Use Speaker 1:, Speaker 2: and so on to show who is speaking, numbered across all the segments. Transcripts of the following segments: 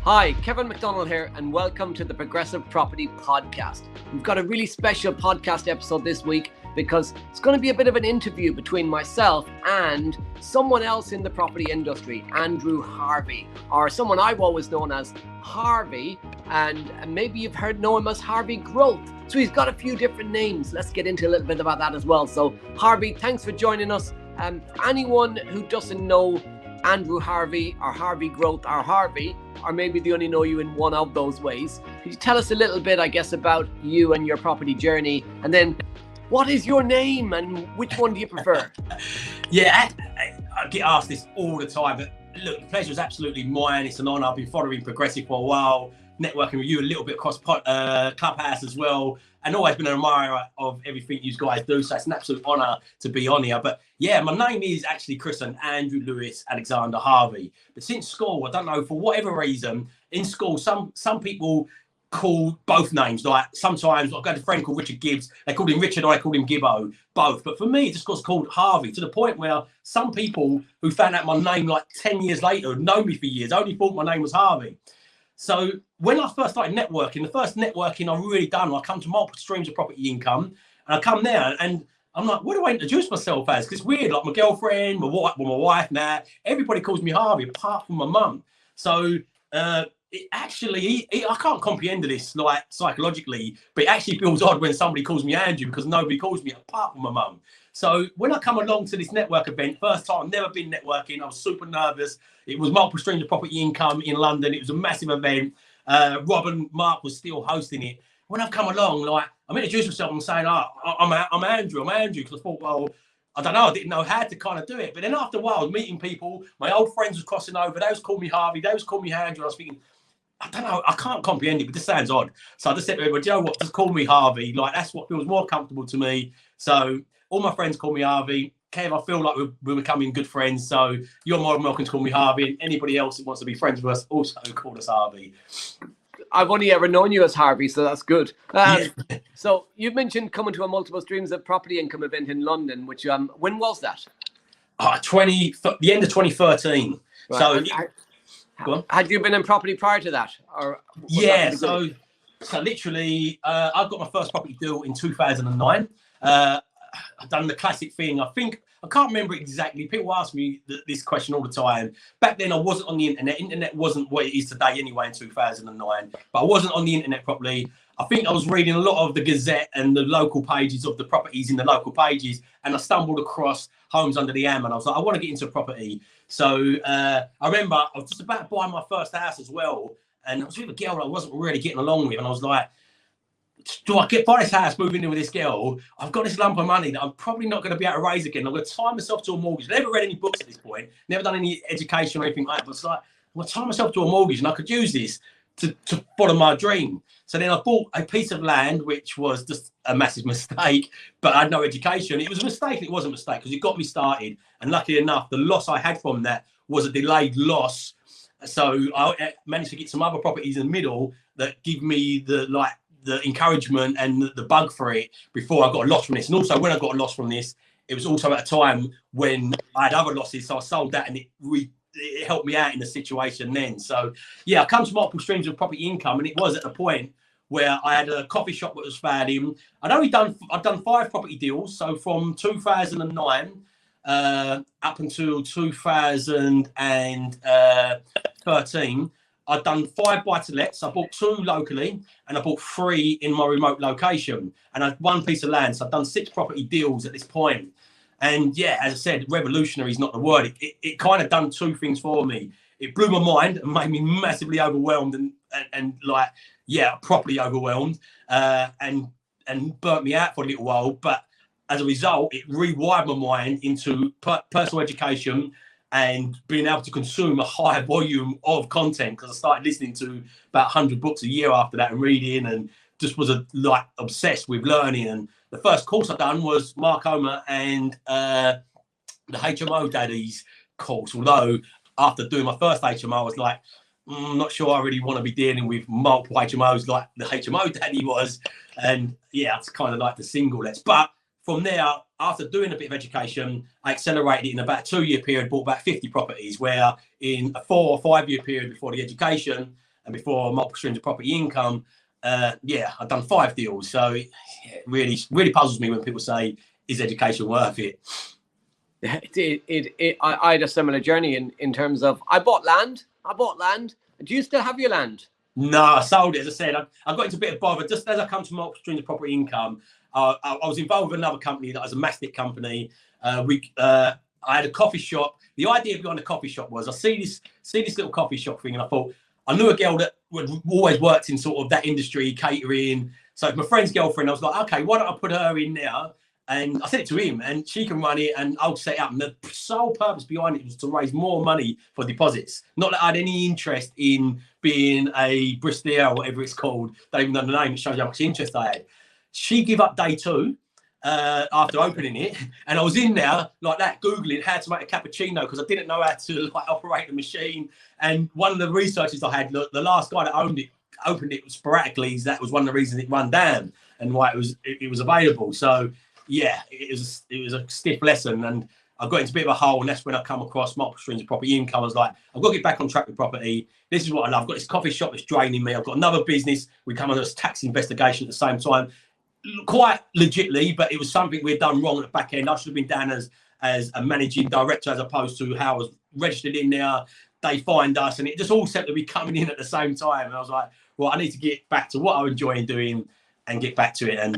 Speaker 1: Hi, Kevin McDonald here, and welcome to the Progressive Property Podcast. We've got a really special podcast episode this week because it's going to be a bit of an interview between myself and someone else in the property industry, Andrew Harvey, or someone I've always known as Harvey, and maybe you've know him as Harvey Growth. So he's got a few different names. Let's get into a little bit about that as well. So Harvey, thanks for joining us. For anyone who doesn't know Andrew Harvey or Harvey Growth or Harvey, or maybe they only know you in one of those ways, could you tell us a little bit, I guess, about you and your property journey? And then what is your name and which one do you prefer?
Speaker 2: Yeah, I get asked this all the time, but look, the pleasure is absolutely mine. It's an honour. I've been following Progressive for a while, networking with you a little bit across Clubhouse as well, and always been an admirer of everything you guys do. So it's an absolute honour to be on here. But yeah, my name is actually Christian Andrew Lewis Alexander Harvey. But since school, I don't know, for whatever reason, in school, some people call both names. Like sometimes I've got a friend called Richard Gibbs. They called him Richard, I called him Gibbo, both. But for me, it just got called Harvey, to the point where some people who found out my name like 10 years later, had known me for years, only thought my name was Harvey. So when I first started networking, the first networking I've really done, I come to multiple streams of property income, and I come there and I'm like, what do I introduce myself as? Because it's weird, like my girlfriend, my wife now, everybody calls me Harvey apart from my mum. So it actually, I can't comprehend this like psychologically, but it actually feels odd when somebody calls me Andrew because nobody calls me apart from my mum. So when I come along to this network event, first time, never been networking, I was super nervous. It was multiple streams of property income in London. It was a massive event. Rob and Mark was still hosting it. When I've come along, like I'm introducing myself and saying, I'm Andrew, because I thought, well, I don't know, I didn't know how to kind of do it. But then after a while, I was meeting people, my old friends was crossing over, they was calling me Harvey, they was calling me Andrew. I was thinking, I don't know, I can't comprehend it, but this sounds odd. So I just said to everyone, you know what, just call me Harvey. Like, that's what feels more comfortable to me. So all my friends call me Harvey. Kev, I feel like we're becoming good friends. So you're more than welcome to call me Harvey. And anybody else that wants to be friends with us also call us Harvey.
Speaker 1: I've only ever known you as Harvey, so that's good. So you've mentioned coming to a multiple streams of property income event in London, which when was that?
Speaker 2: The end of 2013.
Speaker 1: Right.
Speaker 2: So
Speaker 1: had you been in property prior to that? Or
Speaker 2: yeah, so literally, I got my first property deal in 2009. I've done the classic thing. I can't remember exactly. People ask me this question all the time. Back then, I wasn't on the internet. Internet wasn't what it is today anyway in 2009. But I wasn't on the internet properly. I think I was reading a lot of the Gazette and the local pages of the properties in the local pages, and I stumbled across Homes Under the Hammer. And I was like, I want to get into property. So I remember I was just about to buy my first house as well, and I was with a girl I wasn't really getting along with, and I was like, do I buy this house, move in with this girl? I've got this lump of money that I'm probably not going to be able to raise again. I'm going to tie myself to a mortgage. Never read any books at this point. Never done any education or anything like that. But it's like, I'm going to tie myself to a mortgage and I could use this to follow my dream. So then I bought a piece of land, which was just a massive mistake, but I had no education. It was a mistake. It was a mistake because it got me started. And luckily enough, the loss I had from that was a delayed loss. So I managed to get some other properties in the middle that give me the encouragement and the bug for it before I got a loss from this. And also when I got a loss from this, it was also at a time when I had other losses. So I sold that and it helped me out in the situation then. So yeah, I come to multiple streams of property income, and it was at the point where I had a coffee shop that was founding. I've done 5 property deals. So from 2009 up until 2013, I've done 5 buy-to-lets. I bought 2 locally and I bought 3 in my remote location. And I had 1 piece of land. So I've done 6 property deals at this point. And yeah, as I said, revolutionary is not the word. It kind of done 2 things for me. It blew my mind and made me massively overwhelmed and like, yeah, properly overwhelmed and burnt me out for a little while. But as a result, it rewired my mind into personal education and being able to consume a higher volume of content, because I started listening to about 100 books a year after that and reading, and just was obsessed with learning. And the first course I done was Mark Omer and the HMO Daddies course. Although after doing my first HMO, I was like, I'm not sure I really want to be dealing with multiple HMOs like the HMO Daddy was. And yeah, it's kind of like the singlets. But from there, after doing a bit of education, I accelerated it in about a 2-year period, bought about 50 properties, where in a 4 or 5 year period before the education, and before multiple streams of property income, I've done 5 deals. So it really puzzles me when people say, is education worth it?
Speaker 1: I had a similar journey in terms of I bought land. Do you still have your land?
Speaker 2: No, I sold it. As I said, I got into a bit of bother just as I come to multiple streams of property income. I was involved with another company that was a mastic company. I had a coffee shop. The idea behind the coffee shop was I see this little coffee shop thing, and I thought I knew a girl that had always worked in sort of that industry, catering. So it's my friend's girlfriend. I was like, okay, why don't I put her in there? And I said it to him, and she can run it, and I'll set it up. And the sole purpose behind it was to raise more money for deposits. Not that I had any interest in being a Bristier or whatever it's called. Don't even know the name. It shows you how much interest I had. She gave up day 2 after opening it, and I was in there like that, Googling how to make a cappuccino because I didn't know how to operate the machine. And one of the researchers I had, the last guy that opened it sporadically. That was one of the reasons it run down and why it was available. So. Yeah, it was a stiff lesson, and I got into a bit of a hole, and that's when I come across multiple streams of property income. I was like, I've got to get back on track with property. This is what I love. I've got this coffee shop that's draining me. I've got another business. We come under this tax investigation at the same time, quite legitly, but it was something we'd done wrong at the back end. I should have been down as a managing director as opposed to how I was registered in there. They find us, and it just all seemed to be coming in at the same time. And I was like, well, I need to get back to what I enjoy doing and get back to it. And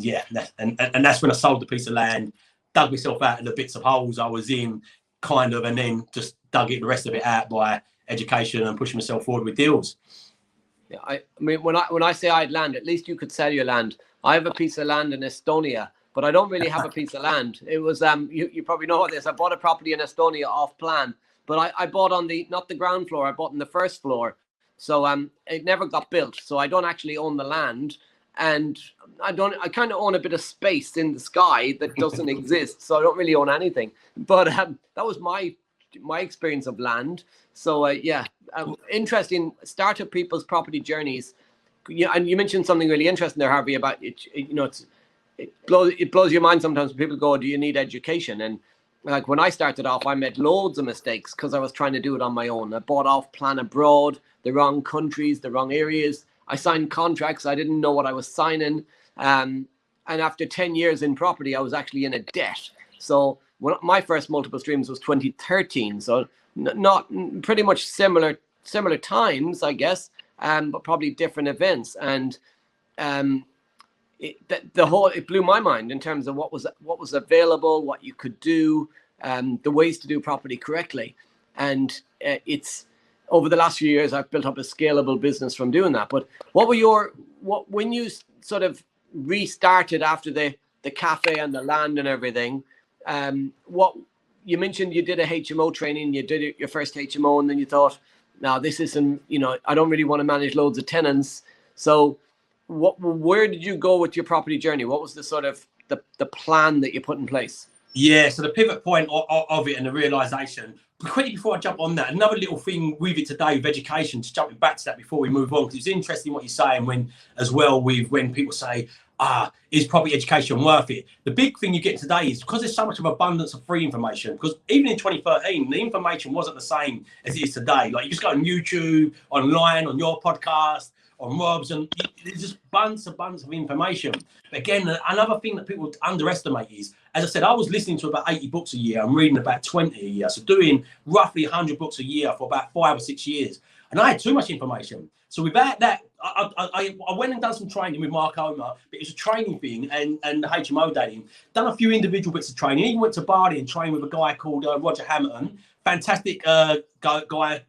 Speaker 2: and that's when I sold the piece of land, dug myself out of the bits of holes I was in, kind of, and then just dug the rest of it out by education and pushing myself forward with deals.
Speaker 1: Yeah, I mean, when I say I had land, at least you could sell your land. I have a piece of land in Estonia, but I don't really have a piece of land. It was you probably know this. I bought a property in Estonia off plan, but I bought on not the ground floor. I bought on the first floor, so it never got built. So I don't actually own the land. And I kind of own a bit of space in the sky that doesn't exist, so I don't really own anything. But that was my experience of land. So interesting. Startup people's property journeys. Yeah, and you mentioned something really interesting there, Harvey, about it. It blows your mind sometimes when people go, "Do you need education?" And like when I started off, I made loads of mistakes because I was trying to do it on my own. I bought off plan abroad, the wrong countries, the wrong areas. I signed contracts. I didn't know what I was signing. And after 10 years in property, I was actually in a debt. So my first multiple streams was 2013. So not pretty much similar times, I guess, but probably different events. And it blew my mind in terms of what was available, what you could do, the ways to do property correctly. And it's over the last few years, I've built up a scalable business from doing that. But when you sort of restarted after the cafe and the land and everything, what you mentioned, you did a HMO training, you did your first HMO, and then you thought, no, this isn't, I don't really want to manage loads of tenants. So where did you go with your property journey? What was the sort of the plan that you put in place?
Speaker 2: Yeah, so the pivot point of it and the realization, quickly before I jump on that, another little thing with it today with education, just jumping back to that before we move on, because it's interesting what you're saying when people say, is property education worth it? The big thing you get today is because there's so much of abundance of free information, because even in 2013, the information wasn't the same as it is today. Like you just go on YouTube, online, on your podcast, on Rob's, and there's just bunch of information. But again, another thing that people underestimate is, as I said, I was listening to about 80 books a year. I'm reading about 20 a year. So doing roughly 100 books a year for about 5 or 6 years. And I had too much information. So without that, I went and done some training with Mark Omer, but it was a training thing and the HMO dating. Done a few individual bits of training. Even went to Bali and trained with a guy called Roger Hamilton. Fantastic guy,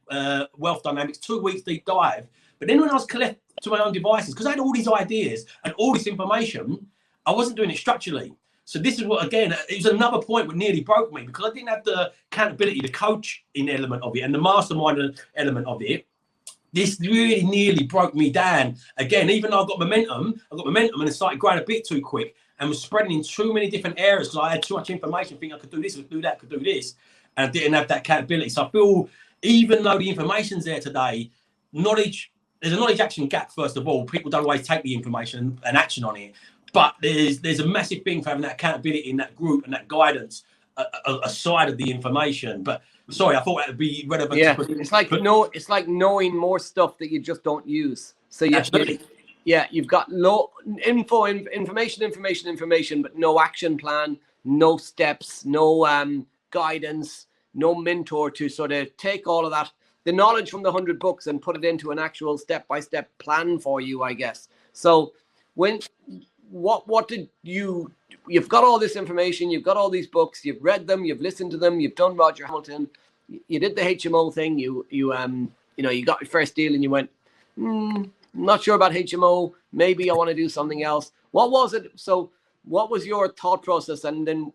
Speaker 2: Wealth Dynamics, 2 weeks deep dive. But then when I was collecting to my own devices, because I had all these ideas and all this information, I wasn't doing it structurally. So this is what, again, it was another point that nearly broke me, because I didn't have the accountability, the coaching element of it and the mastermind element of it. This really nearly broke me down. Again, even though I got momentum and it started growing a bit too quick and was spreading in too many different areas because I had too much information, thinking I could do this, I could do that, I could do this, and I didn't have that accountability. So I feel, even though the information's there today, there's a knowledge action gap. First of all, people don't always take the information and action on it, but there's a massive thing for having that accountability in that group and that guidance a side of the information. But sorry, I thought that would be relevant.
Speaker 1: Yeah, it's like knowing more stuff that you just don't use. So
Speaker 2: absolutely.
Speaker 1: You've got information, but no action plan, no steps, no guidance, no mentor to sort of take all of that, the knowledge from the 100 books, and put it into an actual step-by-step plan for you, I guess. So what did you've got all this information, you've got all these books, you've read them, you've listened to them, you've done Roger Hamilton, you did the HMO thing, you got your first deal and you went, not sure about HMO, maybe I want to do something else. What was it? So what was your thought process? And then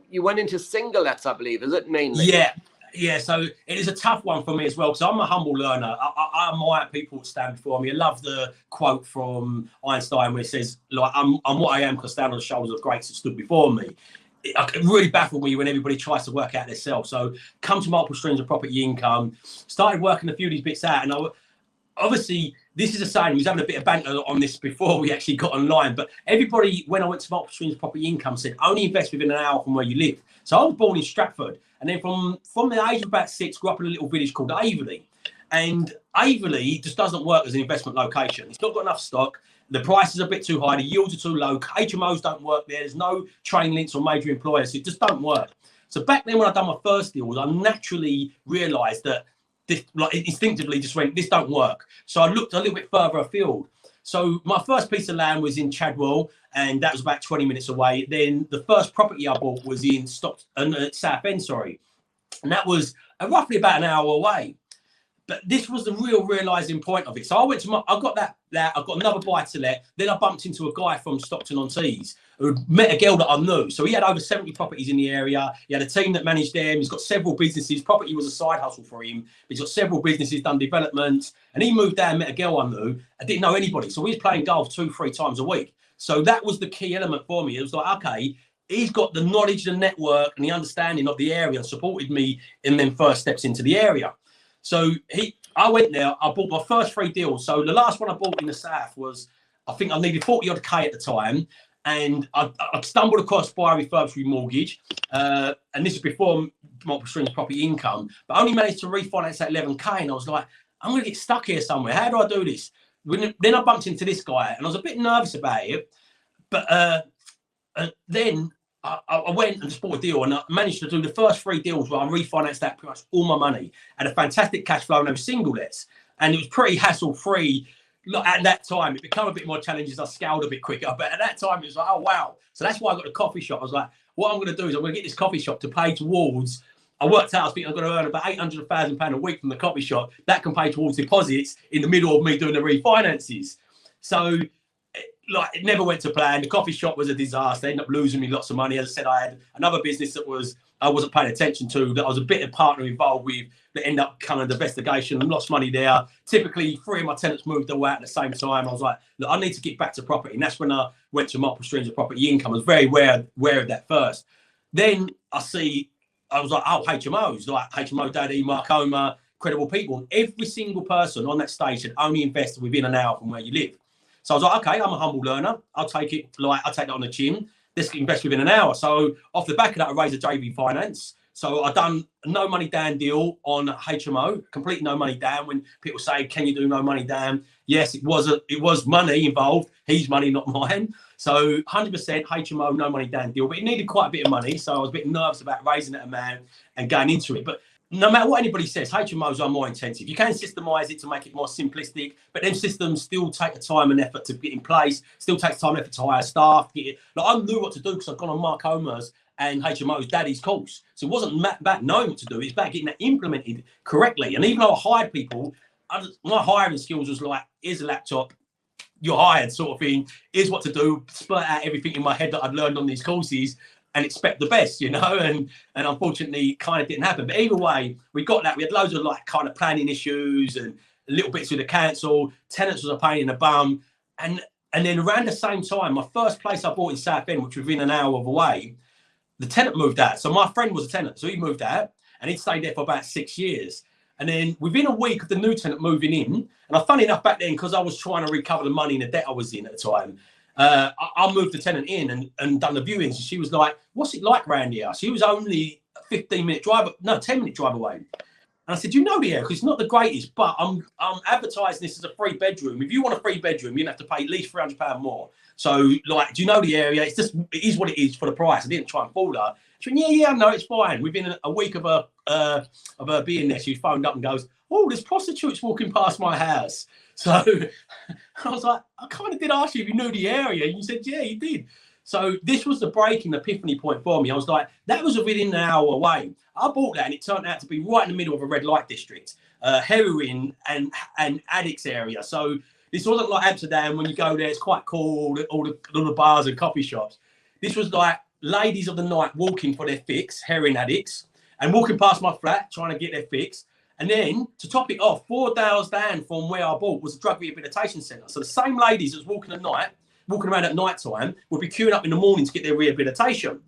Speaker 1: you went into singlets, I believe, is it mainly?
Speaker 2: Yeah, so it is a tough one for me as well, because I'm a humble learner. I admire people that stand before me. I love the quote from Einstein where it says, like, I'm what I am because I stand on the shoulders of greats that stood before me. It really baffled me when everybody tries to work out themselves. So come to multiple streams of property income, started working a few of these bits out, and obviously, this is a saying, we was having a bit of banter on this before we actually got online, but everybody, when I went to multiple streams of property income, said only invest within an hour from where you live. So I was born in Stratford, and then from the age of about 6, grew up in a little village called Averley. And Averley just doesn't work as an investment location. It's not got enough stock. The prices are a bit too high. The yields are too low. HMOs don't work there. There's no train links or major employers. It just don't work. So back then when I done my first deals, I naturally realised that this, like, instinctively just went, this don't work. So I looked a little bit further afield. So my first piece of land was in Chadwell, and that was about 20 minutes away. Then the first property I bought was in Southend, and that was roughly about an hour away. But this was the real realizing point of it. So I got that. I got another buy to let. Then I bumped into a guy from Stockton-on-Tees who met a girl that I knew. So he had over 70 properties in the area. He had a team that managed them. He's got several businesses. Property was a side hustle for him. But he's got several businesses, done developments. And he moved down, met a girl I knew. I didn't know anybody. So we was playing golf 2-3 times a week. So that was the key element for me. It was like, okay, he's got the knowledge, the network, and the understanding of the area, and supported me in them first steps into the area. So I went there, I bought my first 3 deals. So the last one I bought in the south was, I think I needed 40 odd K at the time. And I stumbled across buy refurbished mortgage. And this is before multiple streams of property income, but I only managed to refinance that 11K. And I was like, I'm going to get stuck here somewhere. How do I do this? Then I bumped into this guy and I was a bit nervous about it. But then I went and bought a deal, and I managed to do the first 3 deals where I refinanced that pretty much all my money. Had a fantastic cash flow, and they were single lets, and it was pretty hassle free. At that time, it became a bit more challenging as I scaled a bit quicker. But at that time, it was like, oh wow! So that's why I got the coffee shop. I was like, what I'm going to do is I'm going to get this coffee shop to pay towards. I worked out, I think I'm going to earn about £800,000 a week from the coffee shop. That can pay towards deposits in the middle of me doing the refinances. So, like, it never went to plan. The coffee shop was a disaster. They ended up losing me lots of money. As I said, I had another business that I wasn't paying attention to, that I was a bit of partner involved with, that ended up kind of investigation and lost money there. Typically, 3 of my tenants moved away at the same time. I was like, look, I need to get back to property. And that's when I went to multiple streams of property income. I was very aware of that first. Then I was like, oh, HMOs, like HMO Daddy, Mark Homer, credible people. And every single person on that stage had only invested within an hour from where you live. So I was like, okay, I'm a humble learner. I'll take that on the chin. Let's invest within an hour. So off the back of that, I raised a JV finance. So I done a no money down deal on HMO, completely no money down. When people say, can you do no money down? Yes, it was money involved. His money, not mine. So 100% HMO, no money down deal. But it needed quite a bit of money. So I was a bit nervous about raising that amount and going into it. But no matter what anybody says, HMOs are more intensive. You can systemize it to make it more simplistic, but them systems still take the time and effort to get in place, still takes time and effort to hire staff. Like, I knew what to do because I've gone on Mark Homer's and HMO's Daddy's course. So it wasn't about knowing what to do, it's about getting that implemented correctly. And even though I hired people, my hiring skills was like, here's a laptop, you're hired sort of thing. Here's what to do, spurt out everything in my head that I'd learned on these courses and expect the best, you know, and unfortunately it kind of didn't happen. But either way, we got that. We had loads of like kind of planning issues and little bits with the council. Tenants was a pain in the bum. And then around the same time, my first place I bought in Southend, which was within an hour of away, the tenant moved out. So my friend was a tenant, so he moved out and he'd stayed there for about 6 years. And then within a week of the new tenant moving in, and funny enough back then, because I was trying to recover the money and the debt I was in at the time, I moved the tenant in and done the viewings. And she was like, what's it like around here? She was only a 10-minute drive away. And I said, you know the area, because it's not the greatest, but I'm advertising this as a 3-bedroom. If you want a 3-bedroom, you're going to have to pay at least £300 more. So, like, do you know the area? It is what it is for the price. I didn't try and fool her. She went, yeah, no, it's fine. Within a week of her being there, she phoned up and goes, oh, there's prostitutes walking past my house. So I was like, I kind of did ask you if you knew the area. And you said, yeah, you did. So this was the breaking epiphany point for me. I was like, that was within an hour away. I bought that and it turned out to be right in the middle of a red light district, heroin and addicts area. So this wasn't like Amsterdam when you go there, it's quite cool, all the bars and coffee shops. This was like ladies of the night walking for their fix, heroin addicts, and walking past my flat trying to get their fix. And then to top it off, 4 doors down from where I bought was a drug rehabilitation centre. So the same ladies that was walking around at night time would be queuing up in the morning to get their rehabilitation.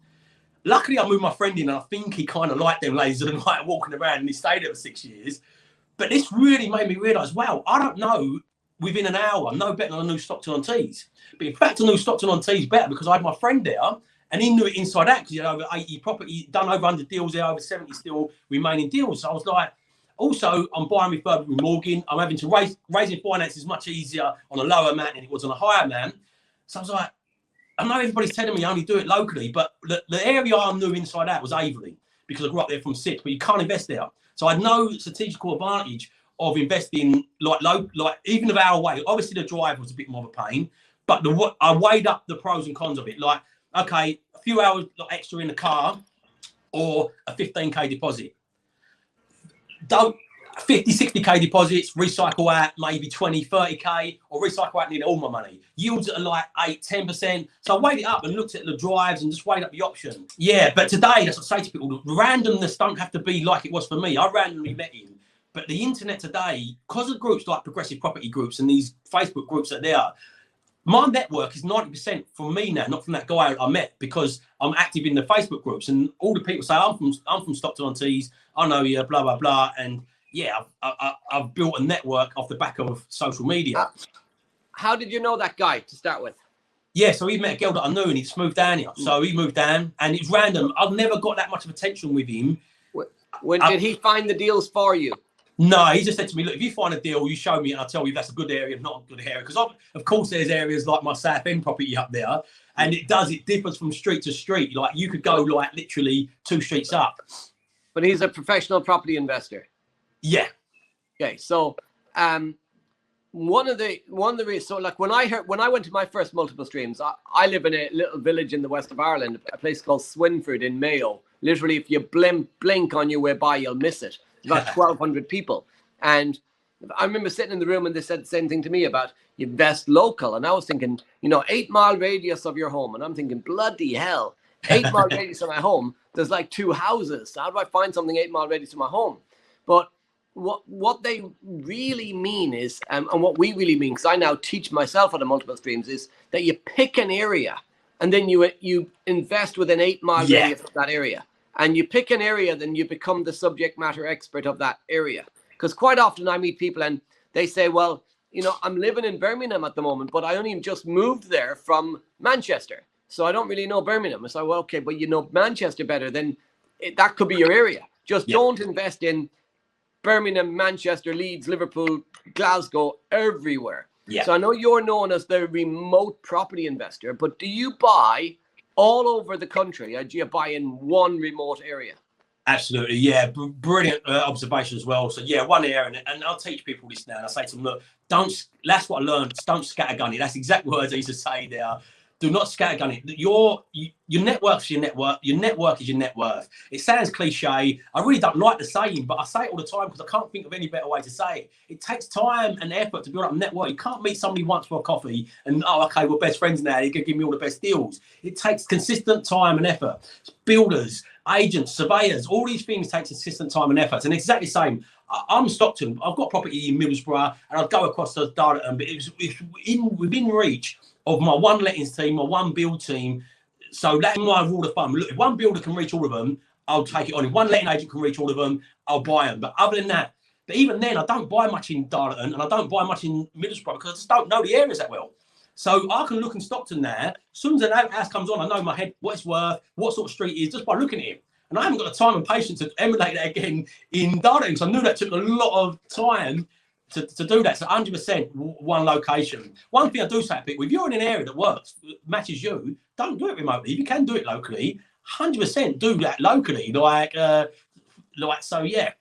Speaker 2: Luckily, I moved my friend in and I think he kind of liked them ladies of the night walking around and he stayed there for 6 years. But this really made me realise, wow, I don't know within an hour, no better than a new Stockton-on-Tees. But in fact, a new Stockton-on-Tees better because I had my friend there and he knew it inside out because he had over 80 property, done over 100 deals there, over 70 still remaining deals. So I was like, also, I'm buying refurbished remortgaging. I'm having to raising finance is much easier on a lower amount than it was on a higher amount. So I was like, I know everybody's telling me I only do it locally, but the area I knew inside out was Averley because I grew up there from 6, but you can't invest there. So I had no strategical advantage of investing like even of our way. Obviously, the drive was a bit more of a pain, but I weighed up the pros and cons of it. Like, okay, a few hours extra in the car or a 15k deposit. Don't 50, 60k deposits, recycle out maybe 20, 30k, or recycle out nearly all my money. Yields are like 8, 10%. So I weighed it up and looked at the drives and just weighed up the option. Yeah, but today, that's what I say to people, the randomness don't have to be like it was for me. I randomly met him. But the internet today, because of groups like progressive property groups and these Facebook groups that are there, my network is 90% from me now, not from that guy I met, because I'm active in the Facebook groups and all the people say, I'm from Stockton-on-Tees, I know you, blah, blah, blah. And yeah, I've built a network off the back of social media.
Speaker 1: How did you know that guy to start with?
Speaker 2: Yeah, so he met a girl that I knew and he just moved down here. So he moved down and it's random. I've never got that much of attention with him.
Speaker 1: When did he find the deals for you?
Speaker 2: No, he just said to me, look, if you find a deal, you show me and I'll tell you if that's a good area, not a good area. Because of course there's areas like my South End property up there and it differs from street to street. Like you could go like literally 2 streets up.
Speaker 1: But he's a professional property investor.
Speaker 2: Yeah.
Speaker 1: Okay, so one of the reasons, so like when I went to my first multiple streams, I live in a little village in the west of Ireland, a place called Swinford in Mayo. Literally, if you blink on your way by, you'll miss it. About 1,200 people. And I remember sitting in the room and they said the same thing to me about invest local. And I was thinking, 8-mile radius of your home. And I'm thinking, bloody hell, 8-mile radius of my home, there's like 2 houses. How do I find something 8-mile radius of my home? But what they really mean is, and what we really mean, because I now teach myself on the multiple streams, is that you pick an area and then you invest within 8-mile radius of that area. And you pick an area, then you become the subject matter expert of that area. Because quite often I meet people and they say, well, I'm living in Birmingham at the moment, but I only just moved there from Manchester. So I don't really know Birmingham. I say, well, okay, but you know Manchester better, then that could be your area. Just don't invest in Birmingham, Manchester, Leeds, Liverpool, Glasgow, everywhere. Yeah. So I know you're known as the remote property investor, but do you buy all over the country, or do you buy in one remote area?
Speaker 2: Absolutely, yeah. Brilliant observation as well. So yeah, one area, and I'll teach people this now. And I say to them, look, that's what I learned. Don't scattergun it. That's the exact words I used to say there. Do not scattergun it. Your network's your network. Your network is your net worth. It sounds cliche. I really don't like the saying, but I say it all the time because I can't think of any better way to say it. It takes time and effort to build up a network. You can't meet somebody once for a coffee and, okay, we're best friends now. You can give me all the best deals. It takes consistent time and effort. Builders, agents, surveyors, all these things take consistent time and effort. And it's exactly the same. I'm Stockton. I've got property in Middlesbrough and I'd go across to Darlington, but it's within reach of my one lettings team, my one build team. So that's my rule of thumb. Look, if one builder can reach all of them, I'll take it on. If one letting agent can reach all of them, I'll buy them. But other than that, but even then, I don't buy much in Darlington and I don't buy much in Middlesbrough because I just don't know the areas that well. So I can look in Stockton there. As soon as an house comes on, I know in my head what it's worth, what sort of street it is, just by looking at it. And I haven't got the time and patience to emulate that again in Darlington. So I knew that took a lot of time to do that. So 100% one location. One thing I do say to people, if you're in an area that works, matches you, don't do it remotely. If you can do it locally, 100% do that locally. So, yeah.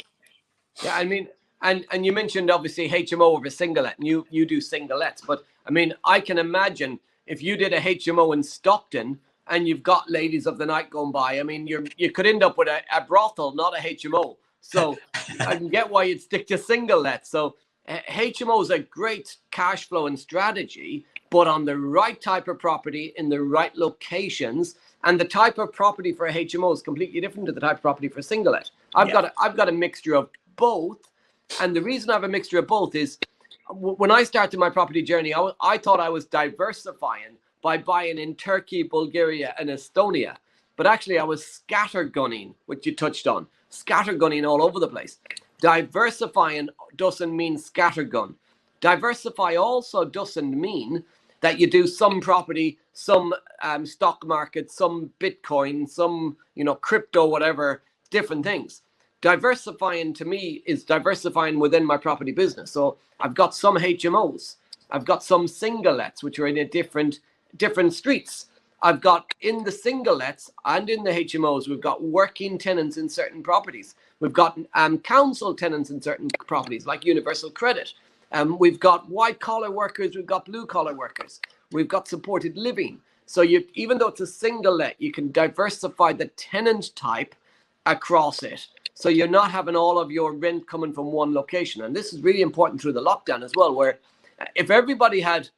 Speaker 1: Yeah, I mean, and you mentioned obviously HMO over single-let, and you do single-lets, but I mean, I can imagine if you did a HMO in Stockton and you've got ladies of the night going by, I mean, you could end up with a brothel, not a HMO. So I can get why you'd stick to single-let. So HMO is a great cash flow and strategy, but on the right type of property in the right locations. And the type of property for a HMO is completely different to the type of property for single-let. I've got a mixture of both. And the reason I have a mixture of both is when I started my property journey, I thought I was diversifying by buying in Turkey, Bulgaria, and Estonia. But actually, I was scattergunning, which you touched on, scattergunning all over the place. Diversifying doesn't mean scattergun. Diversify also doesn't mean that you do some property, some stock market, some Bitcoin, some crypto, whatever, different things. Diversifying to me is diversifying within my property business. So I've got some HMOs, I've got some single-lets, which are in a different streets. I've got in the single-lets and in the HMOs, we've got working tenants in certain properties. We've got council tenants in certain properties, like Universal Credit. We've got white-collar workers, we've got blue-collar workers. We've got supported living. So even though it's a single-let, you can diversify the tenant type across it. So you're not having all of your rent coming from one location. And this is really important through the lockdown as well, where if everybody had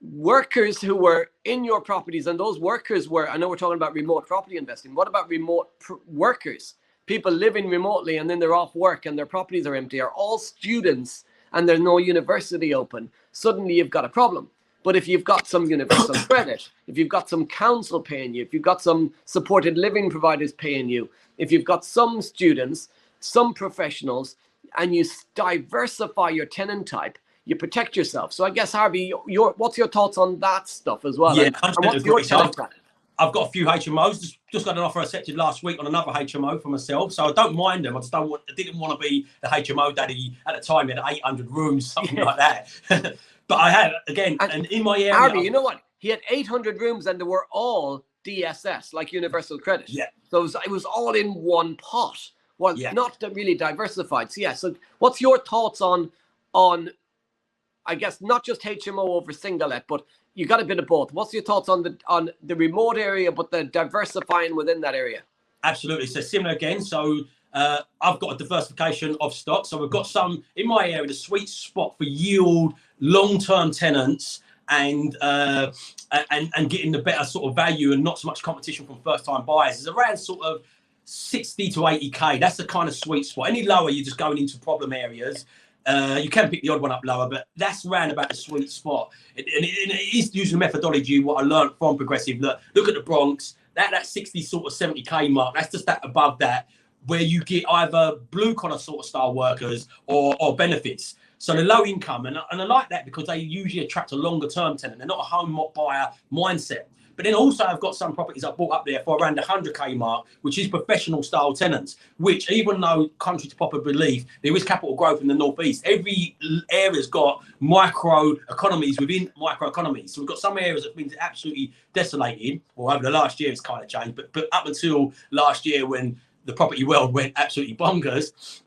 Speaker 1: workers who were in your properties, and those workers were, I know we're talking about remote property investing. What about remote workers? People living remotely and then they're off work and their properties are empty, are all students and there's no university open. Suddenly you've got a problem. But if you've got some universal credit, if you've got some council paying you, if you've got some supported living providers paying you, if you've got some students, some professionals, and you diversify your tenant type, you protect yourself. So I guess, Harvey, what's your thoughts on that stuff as well?
Speaker 2: Yeah,
Speaker 1: and what's your tenant type?
Speaker 2: I've got a few HMOs. Just got an offer accepted last week on another HMO for myself. So I don't mind them. I didn't want to be the HMO daddy at the time. He had 800 rooms, something like that. But I had, again, and in my area.
Speaker 1: Harvey, you know what? He had 800 rooms and they were all DSS, like Universal Credit.
Speaker 2: Yeah.
Speaker 1: So it was all in one pot. Well, not really diversified. So so what's your thoughts on, I guess, not just HMO over single-let, but you got a bit of both. What's your thoughts on the remote area, but the diversifying within that area?
Speaker 2: Absolutely. So similar again. So I've got a diversification of stock. So we've got some in my area, the sweet spot for yield, long-term tenants, and getting the better sort of value and not so much competition from first-time buyers is around sort of 60 to 80k. That's the kind of sweet spot. Any lower, you're just going into problem areas. You can pick the odd one up lower, but that's round about the sweet spot. And it is using methodology, what I learned from Progressive. Look at the Bronx, that 60 sort of 70k mark, that's just that above that, where you get either blue collar sort of style workers or benefits. So the low income, and I like that because they usually attract a longer term tenant. They're not a home buyer mindset. But then also I've got some properties I bought up there for around the 100k mark, which is professional style tenants, which even though contrary to popular belief, there is capital growth in the Northeast. Every area's got micro economies within micro economies. So we've got some areas that have been absolutely desolated, or over the last year it's kind of changed, but up until last year when the property world went absolutely bonkers,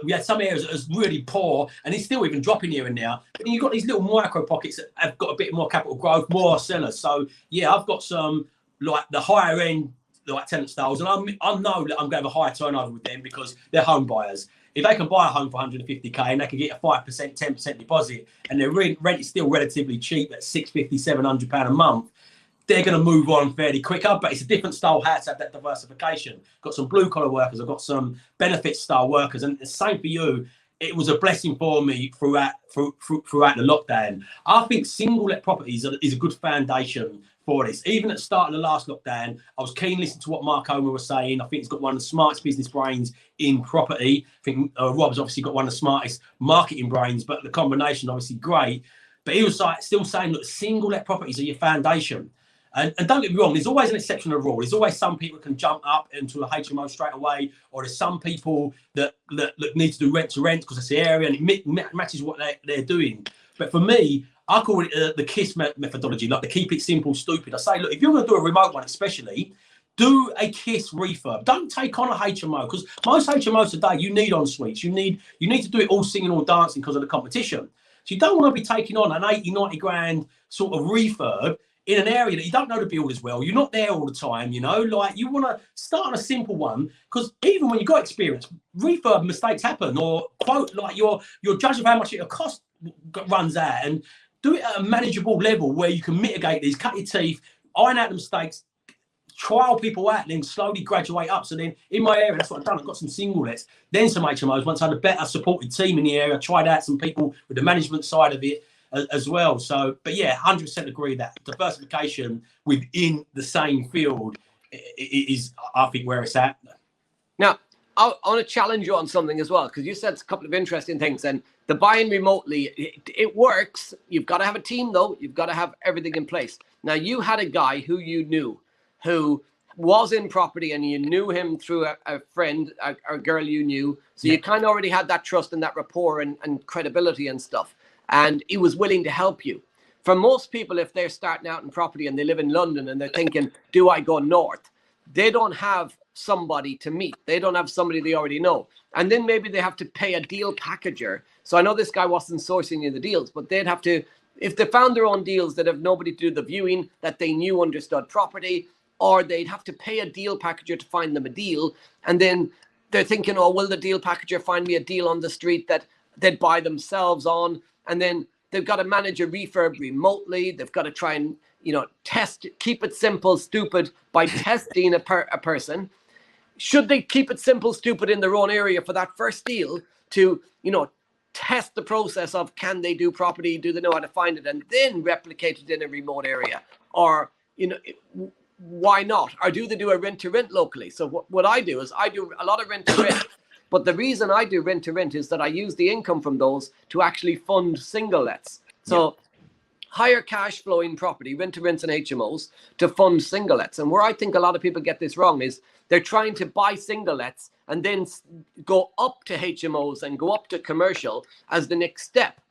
Speaker 2: we had some areas that was really poor, and it's still even dropping here and now. But then you've got these little micro pockets that have got a bit more capital growth, more sellers. So yeah, I've got some like the higher end like tenant styles, and I know that I'm going to have a higher turnover with them because they're home buyers. If they can buy a home for 150k and they can get a 5%, 10% deposit, and their rent is still relatively cheap at £650, £700 a month, they're going to move on fairly quicker. But it's a different style how to have that diversification. Got some blue collar workers, I've got some benefit style workers, and the same for you. It was a blessing for me throughout the lockdown. I think single let properties is a good foundation for this. Even at the start of the last lockdown, I was keen to listen to what Mark Omer was saying. I think he's got one of the smartest business brains in property. I think Rob's obviously got one of the smartest marketing brains, but the combination obviously great. But he was like still saying that single let properties are your foundation. And don't get me wrong, there's always an exception to the rule. There's always some people can jump up into a HMO straight away, or there's some people that need to do rent to rent because it's the area and it matches what they're doing. But for me, I call it the KISS methodology, like the keep it simple, stupid. I say, look, if you're going to do a remote one, especially, do a KISS refurb. Don't take on a HMO, because most HMOs today, you need en suites. You need to do it all singing or dancing because of the competition. So you don't want to be taking on an 80, 90 grand sort of refurb in an area that you don't know the builders well. You're not there all the time, you know, like you want to start on a simple one, because even when you've got experience, refurb mistakes happen, or quote, like your judge of how much it'll cost runs out, and do it at a manageable level where you can mitigate these, cut your teeth, iron out the mistakes, trial people out, and then slowly graduate up. So then in my area, that's what I've done. I've got some single lets, then some HMOs. Once I had a better supported team in the area, I tried out some people with the management side of it as well. So, but yeah, 100% agree that diversification within the same field is, I think, where it's at.
Speaker 1: Now, I want to challenge you on something as well, because you said a couple of interesting things. And the buying remotely, it works. You've got to have a team, though. You've got to have everything in place. Now, you had a guy who you knew, who was in property, and you knew him through a friend, a girl you knew. So you kind of already had that trust and that rapport and credibility and stuff. And he was willing to help you. For most people, if they're starting out in property and they live in London and they're thinking, do I go north? They don't have somebody to meet. They don't have somebody they already know. And then maybe they have to pay a deal packager. So I know this guy wasn't sourcing you the deals, but they'd have to, if they found their own deals that have nobody to do the viewing, that they knew understood property, or they'd have to pay a deal packager to find them a deal. And then they're thinking, oh, will the deal packager find me a deal on the street that they'd buy themselves on? And then they've got to manage a refurb remotely. They've got to try and, you know, test, keep it simple, stupid by testing a person. Should they keep it simple, stupid in their own area for that first deal to, you know, test the process of, can they do property? Do they know how to find it? And then replicate it in a remote area? Or, you know, why not? Or do they do a rent to rent locally? So what I do is I do a lot of rent to rent. But the reason I do rent to rent is that I use the income from those to actually fund single lets. So higher cash flowing property, rent to rents and HMOs to fund single lets. And where I think a lot of people get this wrong is they're trying to buy single lets and then go up to HMOs and go up to commercial as the next step.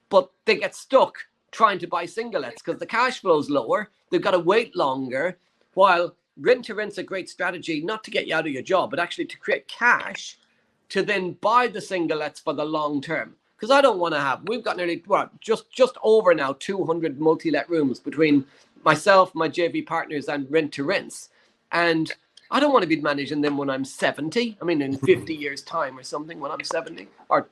Speaker 1: But they get stuck trying to buy single lets because the cash flow is lower. They've got to wait longer, while rent to rent's a great strategy, not to get you out of your job, but actually to create cash to then buy the single lets for the long term. Because I don't want to have, we've got nearly, well, just over now 200 multi-let rooms between myself, my JV partners, and rent to rents. And I don't want to be managing them when I'm 70. I mean, in 50 years time or something, when I'm 70, or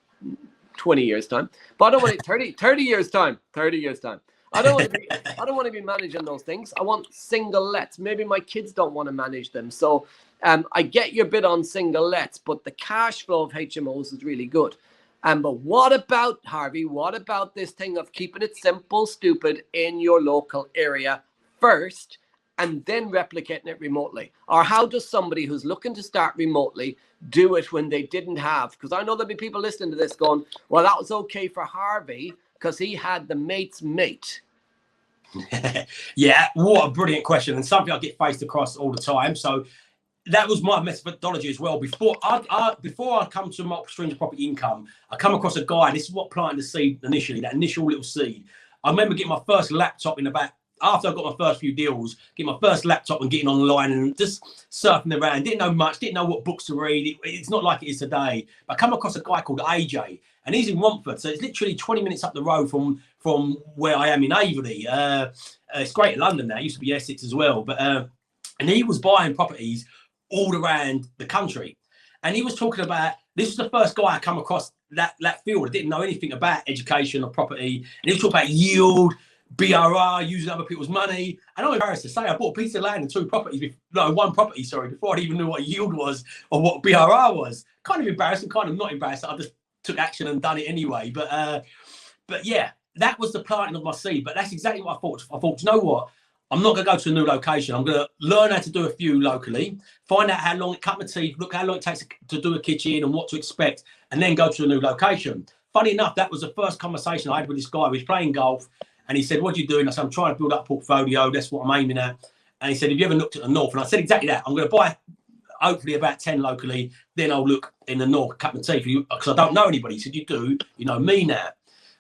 Speaker 1: 20 years time. But I don't want it 30 years time. I don't want to be managing those things. I want single lets. Maybe my kids don't want to manage them. So I get your bit on single lets, but the cash flow of HMOs is really good. But what about, Harvey, what about this thing of keeping it simple, stupid in your local area first and then replicating it remotely? Or how does somebody who's looking to start remotely do it when they didn't have? Because I know there'll be people listening to this going, well, that was okay for Harvey because he had the mate's mate.
Speaker 2: Yeah, what a brilliant question, and something I get faced across all the time. So that was my methodology as well. Before I come to multiple streams of property income, I come across a guy, and this is what planted the seed initially, that initial little seed. I remember getting my first laptop in about, after I got my first few deals, getting my first laptop and getting online and just surfing around. Didn't know much, didn't know what books to read. It's not like it is today. But I come across a guy called AJ, and he's in Romford. So it's literally 20 minutes up the road from where I am in Averley. It's great in London now. It used to be Essex as well. But and he was buying properties all around the country. And he was talking about, this was the first guy I come across that field. I didn't know anything about education or property. And he was talking about yield, BRR, using other people's money. And I'm embarrassed to say, I bought a piece of land and one property, before I even knew what yield was or what BRR was. Kind of embarrassing, kind of not embarrassed. I just took action and done it anyway. But yeah, that was the planting of my seed. But that's exactly what I thought. I thought, you know what? I'm not going to go to a new location. I'm going to learn how to do a few locally, find out how long it cut my teeth, look how long it takes to do a kitchen and what to expect, and then go to a new location. funny enough, that was the first conversation I had with this guy. We was playing golf, and he said, "What are you doing?" I said, "I'm trying to build up a portfolio. That's what I'm aiming at." And he said, "Have you ever looked at the north?" And I said exactly that. I'm going to buy hopefully about 10 locally, then I'll look in the north, cut and teeth, because I don't know anybody. He said, "You do, you know me now."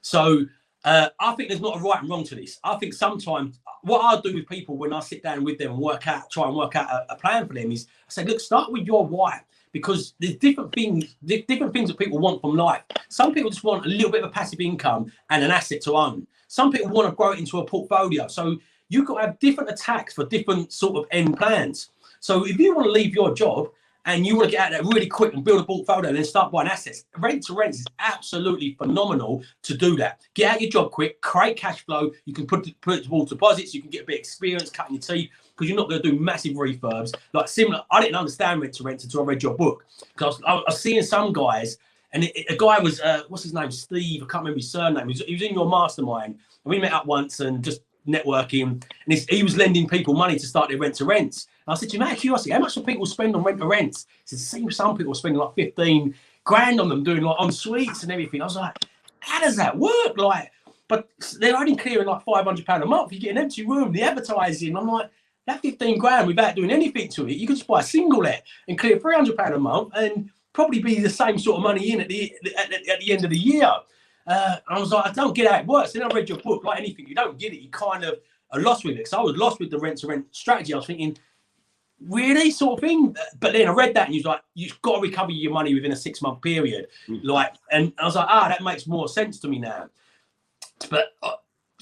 Speaker 2: So I think there's not a right and wrong to this. I think sometimes what I do with people when I sit down with them and try and work out a plan for them is I say, look, start with your why, because there's different things that people want from life. Some people just want a little bit of a passive income and an asset to own. Some people want to grow it into a portfolio. So you've got to have different attacks for different sort of end plans. So if you want to leave your job and you want to get out there really quick and build a portfolio and then start buying assets, rent to rent is absolutely phenomenal to do that. Get out your job quick, create cash flow. You can put towards deposits. You can get a bit of experience cutting your teeth, because you're not going to do massive refurbs. Like similar, I didn't understand rent to rent until I read your book, because I was seeing some guys, and a guy was, what's his name? Steve, I can't remember his surname. He was in your mastermind, and we met up once and just networking, and he was lending people money to start their rent to rents. And I said to him, out of curiosity, how much do people spend on rent to rents? He said, some people spending like 15 grand on them, doing like en suites and everything. I was like, how does that work? Like, but they're only clearing like £500 a month. You get an empty room, the advertising. I'm like, that 15 grand without doing anything to it, you could just buy a single let and clear £300 a month and probably be the same sort of money in at the end of the year. I was like, I don't get how it works. Then I read your book. Like anything, you don't get it, you kind of are lost with it. So I was lost with the rent to rent strategy. I was thinking, really, sort of thing. But then I read that and he was like, you've got to recover your money within a 6-month period. Like, and I was like, that makes more sense to me now. But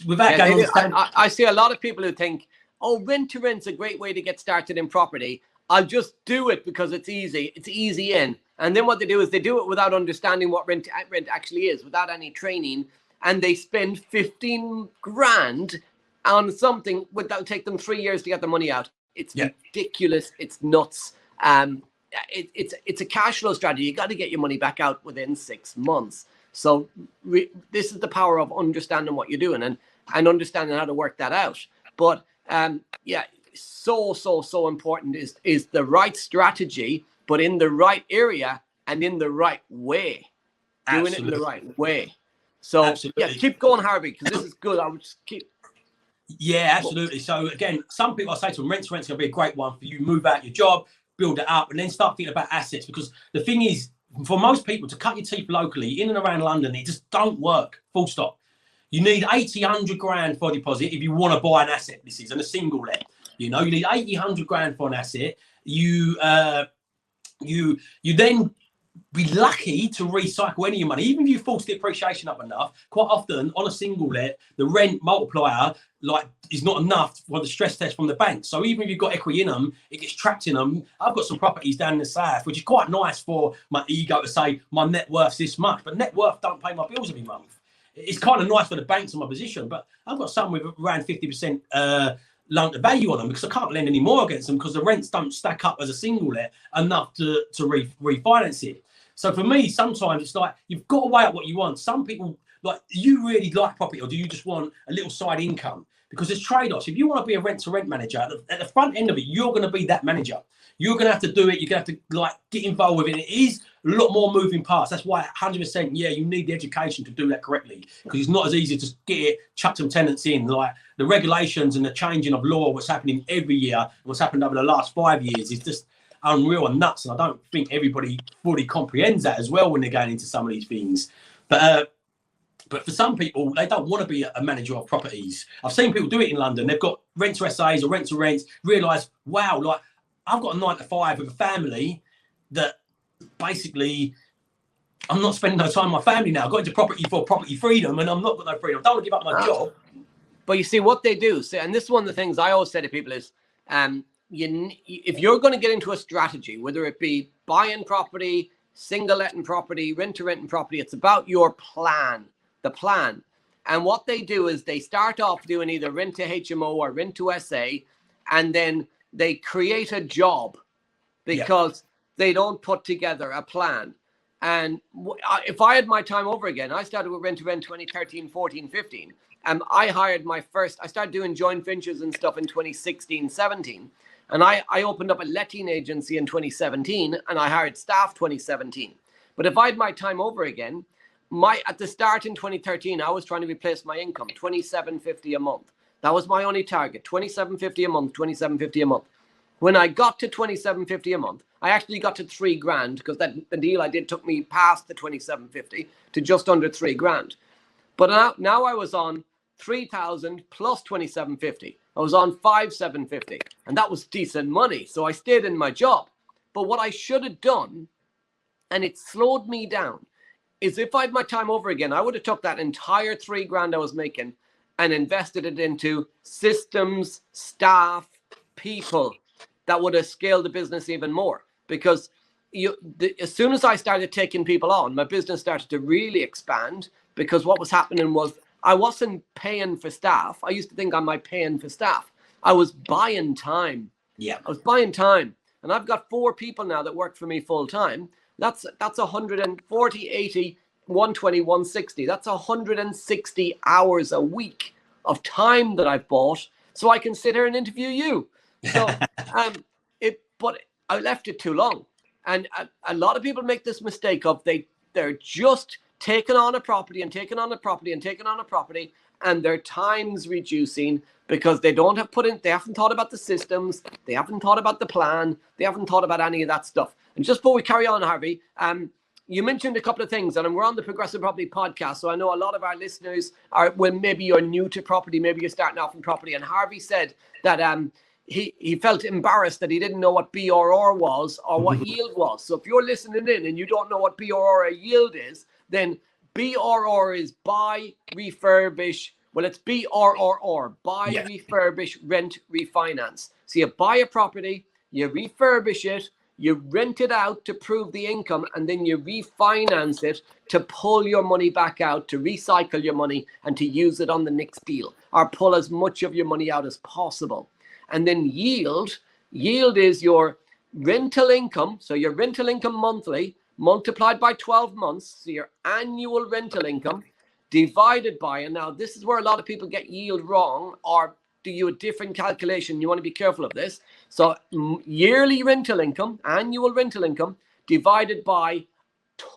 Speaker 2: without going on,
Speaker 1: I see a lot of people who think, oh, rent to rent's a great way to get started in property. I'll just do it because it's easy. It's easy in. And then what they do is they do it without understanding what rent actually is, without any training. And they spend 15 grand on something that'll take them 3 years to get the money out. It's ridiculous. It's nuts. It's a cash flow strategy. You got to get your money back out within 6 months. So this is the power of understanding what you're doing and understanding how to work that out. But so important is the right strategy, but in the right area and in the right way. Doing it in the right way. So keep going, Harvey, because this is good. I would just keep.
Speaker 2: Yeah, absolutely. So again, some people, I say to them, rent to rent's going to be a great one for you. Move out your job, build it up, and then start thinking about assets. Because the thing is, for most people, to cut your teeth locally in and around London, it just don't work. Full stop. You need 80, 100 grand for a deposit if you want to buy an asset. This is, and a single let. You know, you need 80, 100 grand for an asset. You then be lucky to recycle any of your money. Even if you force the appreciation up enough, quite often on a single let, the rent multiplier is not enough for the stress test from the bank. So even if you've got equity in them, it gets trapped in them. I've got some properties down in the south, which is quite nice for my ego to say my net worth's this much, but net worth don't pay my bills every month. It's kind of nice for the banks in my position, but I've got some with around 50% loan to value on them, because I can't lend any more against them because the rents don't stack up as a single let enough to refinance it. So for me, sometimes it's like you've got to weigh up what you want. Some people, like, you really like property, or do you just want a little side income? Because there's trade-offs. If you want to be a rent-to-rent manager, at the front end of it, you're going to be that manager. You're going to have to do it. You're going to have to get involved with it. It is a lot more moving parts. That's why 100%, you need the education to do that correctly, because it's not as easy to just get it, chuck some tenants in. Like the regulations and the changing of law, what's happening every year, what's happened over the last 5 years is just unreal and nuts. And I don't think everybody fully comprehends that as well when they're going into some of these things. But for some people, they don't want to be a manager of properties. I've seen people do it in London. They've got rent to SAs or rent to rents, realise, wow, like I've got a 9 to 5 with a family that basically I'm not spending no time with my family now. I've got into property for property freedom, and I'm not got no freedom. I don't want to give up my job.
Speaker 1: But you see what they do, and this is one of the things I always say to people is, if you're going to get into a strategy, whether it be buying property, single letting property, rent to renting property, it's about your plan, the plan. And what they do is they start off doing either rent to HMO or rent to SA, and then they create a job because they don't put together a plan. And if I had my time over again, I started with rent to rent 2013, 14, 15. I started doing joint ventures and stuff in 2016, 17. And I opened up a letting agency in 2017, and I hired staff 2017. But if I had my time over again, at the start in 2013, I was trying to replace my income, $27.50 a month. That was my only target, $27.50 a month, $27.50 a month. When I got to $27.50 a month, I actually got to $3,000 because the deal I did took me past the $27.50 to just under $3,000. But now I was on 3,000 plus 27.50. I was on 5,750, and that was decent money. So I stayed in my job. But what I should have done, and it slowed me down, is if I had my time over again, I would have took that entire $3,000 I was making and invested it into systems, staff, people that would have scaled the business even more. Because as soon as I started taking people on, my business started to really expand, because what was happening was I wasn't paying for staff. I used to think I might paying for staff. I was buying time.
Speaker 2: Yeah.
Speaker 1: I was buying time. And I've got 4 people now that work for me full time. That's 140, 80, 120, 160. That's 160 hours a week of time that I've bought so I can sit here and interview you. So, but I left it too long. And a lot of people make this mistake of they're just taking on a property and taking on a property and taking on a property, and their time's reducing because they haven't thought about the systems, they haven't thought about the plan, they haven't thought about any of that stuff. And just before we carry on, Harvey, you mentioned a couple of things, and we're on the Progressive Property podcast, so I know a lot of our listeners maybe you're new to property, maybe you're starting off in property, and Harvey said that he felt embarrassed that he didn't know what BRR was or what yield was. So if you're listening in and you don't know what BRR or yield is, then BRR is buy, refurbish. Well, it's BRRR, buy, refurbish, rent, refinance. So you buy a property, you refurbish it, you rent it out to prove the income, and then you refinance it to pull your money back out, to recycle your money and to use it on the next deal, or pull as much of your money out as possible. And then yield is your rental income. So your rental income monthly multiplied by 12 months. So your annual rental income divided by, and now this is where a lot of people get yield wrong or do you a different calculation. You want to be careful of this. So yearly rental income, annual rental income divided by,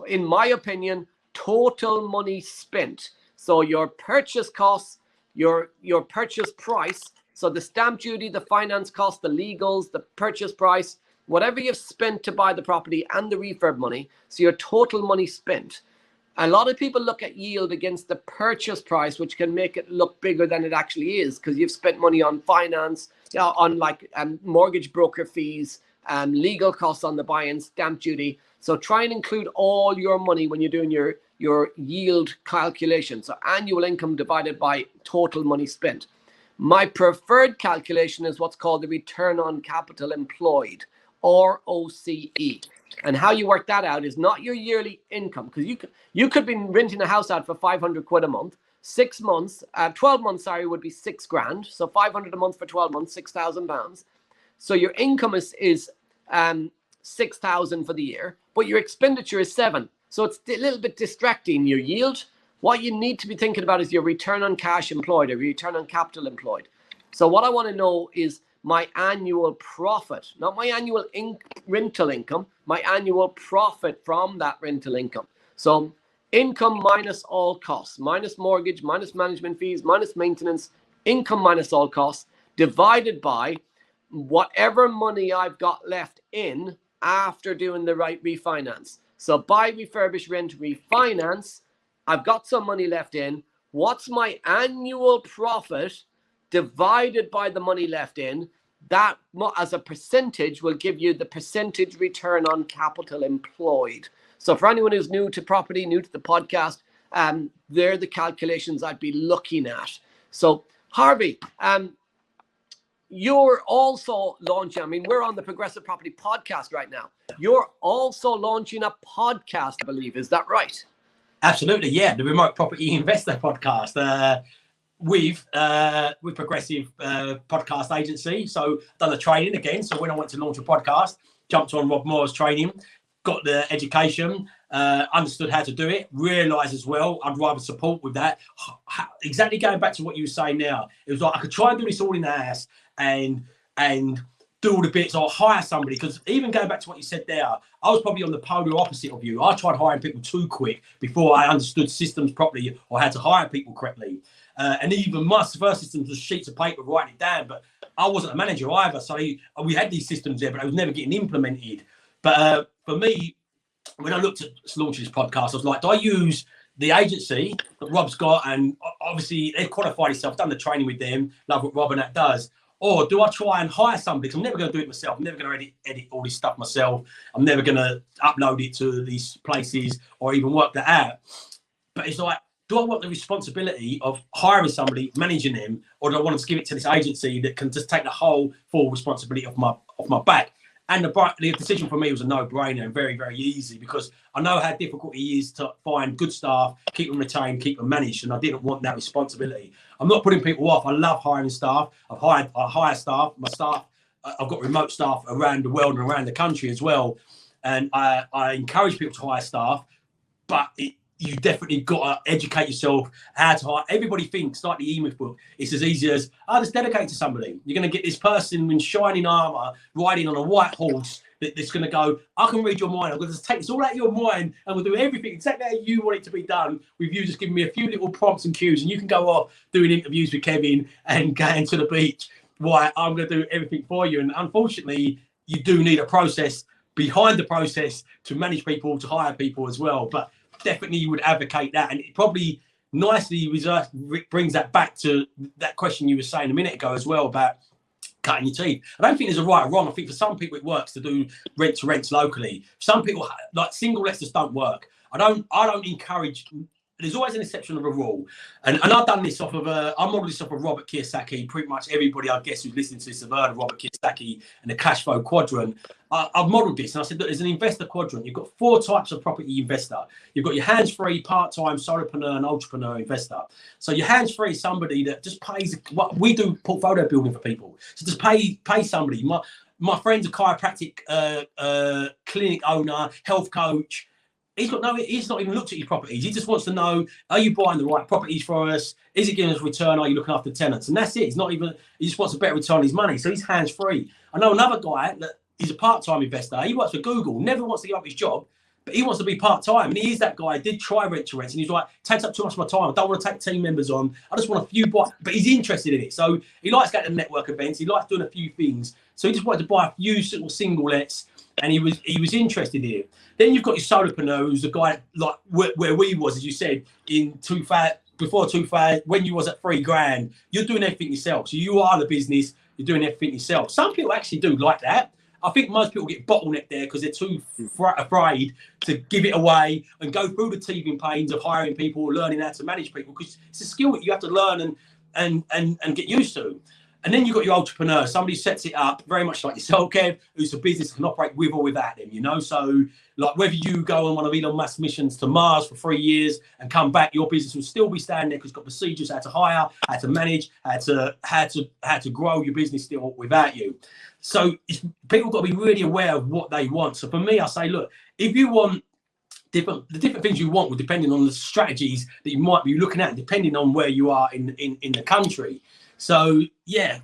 Speaker 1: in my opinion, total money spent. So your purchase costs, your purchase price, so the stamp duty, the finance cost, the legals, the purchase price, whatever you've spent to buy the property and the refurb money, so your total money spent. A lot of people look at yield against the purchase price, which can make it look bigger than it actually is, because you've spent money on finance, on like mortgage broker fees, legal costs on the buy-in, stamp duty. So try and include all your money when you're doing your yield calculation. So annual income divided by total money spent. My preferred calculation is what's called the return on capital employed, or ROCE. And how you work that out is not your yearly income, because you could be renting a house out for 500 quid a month. 6 months, 12 months, would be $6,000. So 500 a month for 12 months, £6,000. So your income is 6,000 for the year, but your expenditure is 7. So it's a little bit distracting. Your yield, what you need to be thinking about is your return on cash employed or return on capital employed. So what I want to know is my annual profit, not my annual rental income, my annual profit from that rental income. So income minus all costs, minus mortgage, minus management fees, minus maintenance, income minus all costs, divided by whatever money I've got left in after doing the right refinance. So buy, refurbish, rent, refinance, I've got some money left in. What's my annual profit divided by the money left in? That as a percentage will give you the percentage return on capital employed. So for anyone who's new to property, new to the podcast, they're the calculations I'd be looking at. So Harvey, you're also launching, I mean, we're on the Progressive Property podcast right now. You're also launching a podcast, I believe. Is that right?
Speaker 2: Absolutely, yeah. The Remote Property Investor podcast. With Progressive Podcast Agency. So done the training again. So when I went to launch a podcast, jumped on Rob Moore's training, got the education, understood how to do it, realised as well I'd rather support with that. Exactly going back to what you were saying now. It was like I could try and do this all in the house and do all the bits or hire somebody. Because even going back to what you said there, I was probably on the polar opposite of you. I tried hiring people too quick before I understood systems properly or how to hire people correctly. And even my first systems was sheets of paper writing it down, but I wasn't a manager either. So we had these systems there, but they was never getting implemented. But for me, when I looked at launching this podcast, I was like, do I use the agency that Rob's got? And obviously they've qualified itself, done the training with them, love what Rob and that does. Or do I try and hire somebody? Because I'm never going to do it myself. I'm never going to edit all this stuff myself. I'm never going to upload it to these places or even work that out. But it's like, do I want the responsibility of hiring somebody, managing them, or do I want to give it to this agency that can just take the whole full responsibility off my back? And the decision for me was a no-brainer and very, very easy, because I know how difficult it is to find good staff, keep them retained, keep them managed, and I didn't want that responsibility. I'm not putting people off. I love hiring staff. I hire staff. My staff, I've got remote staff around the world and around the country as well, and I encourage people to hire staff, but you definitely got to educate yourself how to hire. Everybody thinks, like the enough book, it's as easy as, just dedicate to somebody. You're going to get this person in shining armor riding on a white horse that's going to go, I can read your mind. I'm going to just take this all out of your mind and we'll do everything exactly how you want it to be done, with you just giving me a few little prompts and cues, and you can go off doing interviews with Kevin and going to the beach. Why? I'm going to do everything for you. And unfortunately, you do need a process behind the process to manage people, to hire people as well. But definitely you would advocate that, and it probably nicely brings that back to that question you were saying a minute ago as well about cutting your teeth. I don't think there's a right or wrong. I think for some people it works to do rent to rents locally. Some people, like single lets, just don't work. I don't encourage. There's always an exception of a rule, and I've done this I modeled this off of Robert Kiyosaki. Pretty much everybody, I guess, who's listening to this have heard of Robert Kiyosaki and the cash flow quadrant. I've modeled this, and I said that there's an investor quadrant. You've got 4 types of property investor. You've got your hands-free, part-time, solopreneur, and entrepreneur investor. So your hands-free is somebody that just pays. What we do, portfolio building for people. So just pay somebody. My friend's a chiropractic clinic owner, health coach. He's not even looked at your properties. He just wants to know, are you buying the right properties for us? Is it giving us a return? Are you looking after tenants? And that's it. He just wants a better return on his money. So he's hands-free. I know another guy that is a part-time investor. He works for Google, never wants to give up his job, but he wants to be part-time. And he is that guy. Did try rent to rent, and he's like, takes up too much of my time. I don't want to take team members on. I just want a few buys. But he's interested in it. So he likes going to network events. He likes doing a few things. So he just wanted to buy a few little single lets, and he was interested in it. Then you've got your solopreneur, who's the guy like where we was, as you said, in 2000, before 2000, when you was at $3,000, you're doing everything yourself. So you are the business, you're doing everything yourself. Some people actually do like that. I think most people get bottlenecked there because they're too afraid to give it away and go through the teething pains of hiring people or learning how to manage people, because it's a skill that you have to learn and get used to. And then you've got your entrepreneur, somebody sets it up, very much like yourself, Kev, who's a business that can operate with or without them, you know? So, like, whether you go on one of Elon Musk's missions to Mars for 3 years and come back, your business will still be standing there because it's got procedures, how to hire, how to manage, how to grow your business still without you. So people got to be really aware of what they want. So for me, I say, look, if you want the different things you want will depending on the strategies that you might be looking at, depending on where you are in the country. So yeah,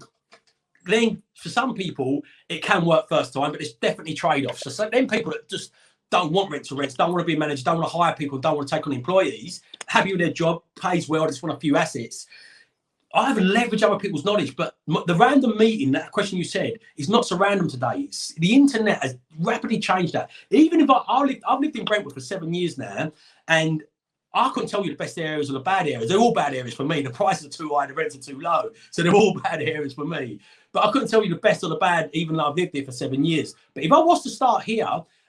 Speaker 2: then for some people it can work first time, but there's definitely trade-offs. So then people that just don't want rent to rents, don't want to be a manager, don't want to hire people, don't want to take on employees, happy with their job, pays well, just want a few assets. I have leverage other people's knowledge, but the random meeting, that question you said, is not so random today. The internet has rapidly changed that. Even if I've lived in Brentwood for 7 years now, and I couldn't tell you the best areas or the bad areas. They're all bad areas for me. The prices are too high, the rents are too low. So they're all bad areas for me. But I couldn't tell you the best or the bad, even though I've lived here for 7 years. But if I was to start here,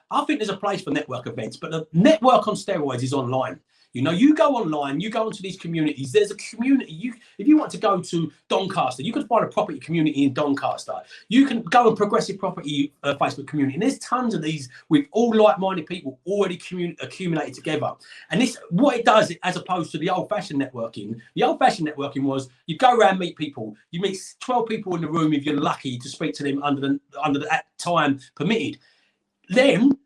Speaker 2: I think there's a place for network events. But the network on steroids is online. You know, you go online, you go into these communities. There's a community. If you want to go to Doncaster, you can find a property community in Doncaster. You can go and progressive property Facebook community. And there's tons of these with all like-minded people already accumulated together. And this, what it does, as opposed to the old-fashioned networking, the old-fashioned networking was you go around, meet people. You meet 12 people in the room if you're lucky to speak to them under that time permitted. Then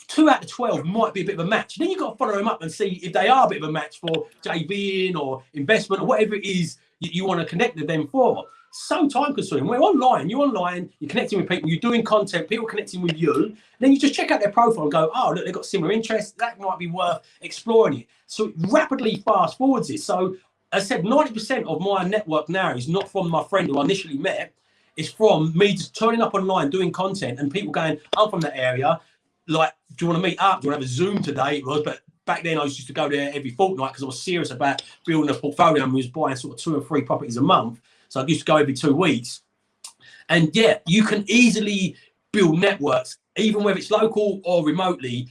Speaker 2: 2 out of 12 might be a bit of a match. Then you've got to follow them up and see if they are a bit of a match for JVing or investment or whatever it is you want to connect with them for. so time consuming. We're online, you're connecting with people, you're doing content, people connecting with you. And then you just check out their profile and go, oh, look, they've got similar interests. That might be worth exploring it. So it rapidly fast forwards it. So as I said, 90% of my network now is not from my friend who I initially met. It's from me just turning up online, doing content, and people going, I'm from that area. Like, do you want to meet up? Do you want to have a Zoom today? It was, but back then I used to go there every fortnight because I was serious about building a portfolio and was buying sort of 2 or 3 properties a month. So I used to go every 2 weeks. And yeah, you can easily build networks, even whether it's local or remotely,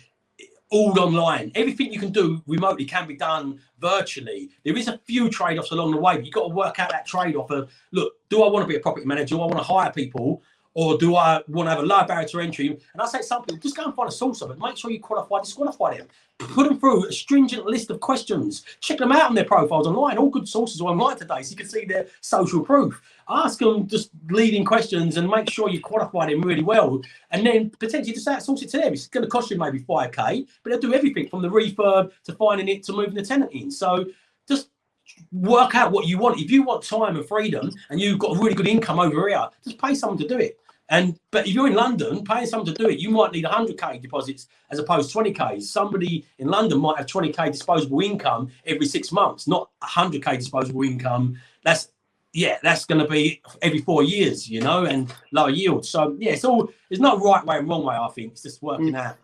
Speaker 2: all online. Everything you can do remotely can be done virtually. There is a few trade-offs along the way, but you've got to work out that trade-off of, look, do I want to be a property manager? Do I want to hire people? Or do I want to have a low barrier to entry? And I say to some people, just go and find a source of it. Make sure you disqualify them. Put them through a stringent list of questions. Check them out on their profiles online. All good sources are online today, so you can see their social proof. Ask them just leading questions and make sure you qualify them really well. And then potentially just outsource it to them. It's going to cost you maybe 5K, but they'll do everything from the refurb to finding it to moving the tenant in. So just work out what you want. If you want time and freedom and you've got a really good income over here, just pay someone to do it. But if you're in London, paying someone to do it, you might need 100K deposits as opposed to 20K. Somebody in London might have 20K disposable income every 6 months, not 100K disposable income. That's going to be every 4 years, and lower yield. So yeah, there's no right way and wrong way. I think it's just working out.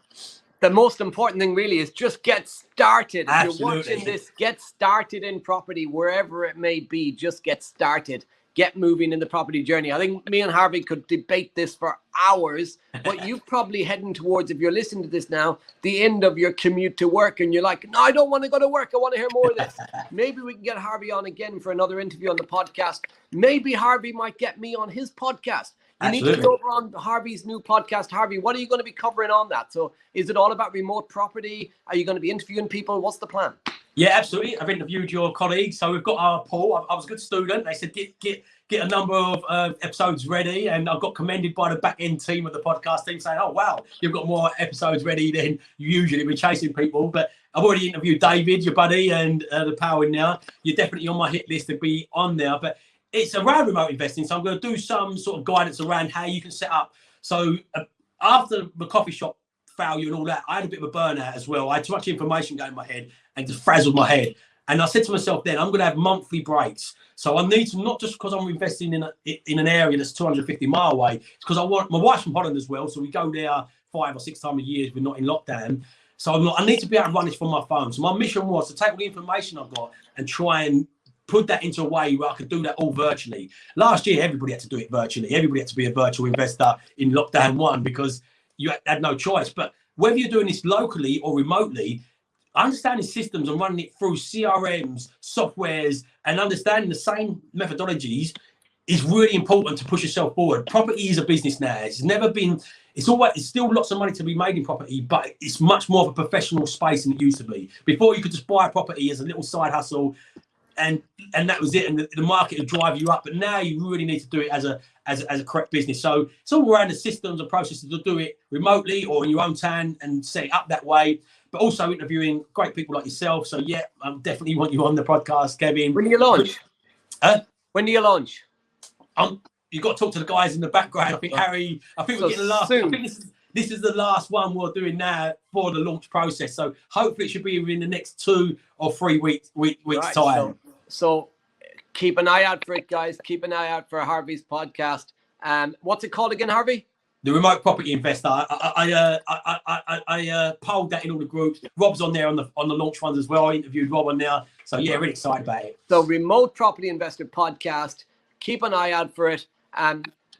Speaker 1: The most important thing really is just get started.
Speaker 2: Absolutely.
Speaker 1: If you're watching this, get started in property, wherever it may be. Just get started. Get moving in the property journey. I think me and Harvey could debate this for hours, but you're probably heading towards, if you're listening to this now, the end of your commute to work, and you're like, no, I don't want to go to work. I want to hear more of this. Maybe we can get Harvey on again for another interview on the podcast. Maybe Harvey might get me on his podcast. You need to go over on Harvey's new podcast. Harvey, what are you going to be covering on that? So is it all about remote property? Are you going to be interviewing people? What's the plan?
Speaker 2: Yeah, absolutely. I've interviewed your colleagues. So we've got our poll. I was a good student. They said, get a number of episodes ready. And I got commended by the back end team of the podcast team saying, oh, wow, you've got more episodes ready than you usually. We're chasing people. But I've already interviewed David, your buddy, and the Power in now. You're definitely on my hit list to be on there. But it's around remote investing. So I'm going to do some sort of guidance around how you can set up. So after the coffee shop failure and all that, I had a bit of a burnout as well. I had too much information going in my head and just frazzled my head. And I said to myself then, I'm going to have monthly breaks. So I need to, not just because I'm investing in an area that's 250 miles away, it's because my wife's from Holland as well. So we go there 5 or 6 times a year if we're not in lockdown. So I need to be able to run this from my phone. So my mission was to take all the information I've got and try and put that into a way where I could do that all virtually. Last year, everybody had to do it virtually. Everybody had to be a virtual investor in lockdown 1 because you had no choice. But whether you're doing this locally or remotely, understanding systems and running it through CRMs, softwares, and understanding the same methodologies is really important to push yourself forward. Property is a business now. It's still lots of money to be made in property, but it's much more of a professional space than it used to be. Before, you could just buy a property as a little side hustle, and that was it, and the market would drive you up. But now you really need to do it as a correct business. So it's all around the systems and processes to do it remotely or in your own town and set it up that way. But also interviewing great people like yourself. So yeah, I definitely want you on the podcast, Kevin.
Speaker 1: When do you launch? When do you launch?
Speaker 2: You've got to talk to the guys in the background. I think Harry. I think we're getting the last. Soon. I think this is the last one we're doing now for the launch process. So hopefully it should be within the next 2 or 3 weeks right, time.
Speaker 1: So keep an eye out for it, guys. Keep an eye out for Harvey's podcast. What's it called again, Harvey?
Speaker 2: The Remote Property Investor. I polled that in all the groups. Rob's on there on the launch ones as well. I interviewed Rob on there. So yeah, really excited about it.
Speaker 1: So Remote Property Investor podcast. Keep an eye out for it.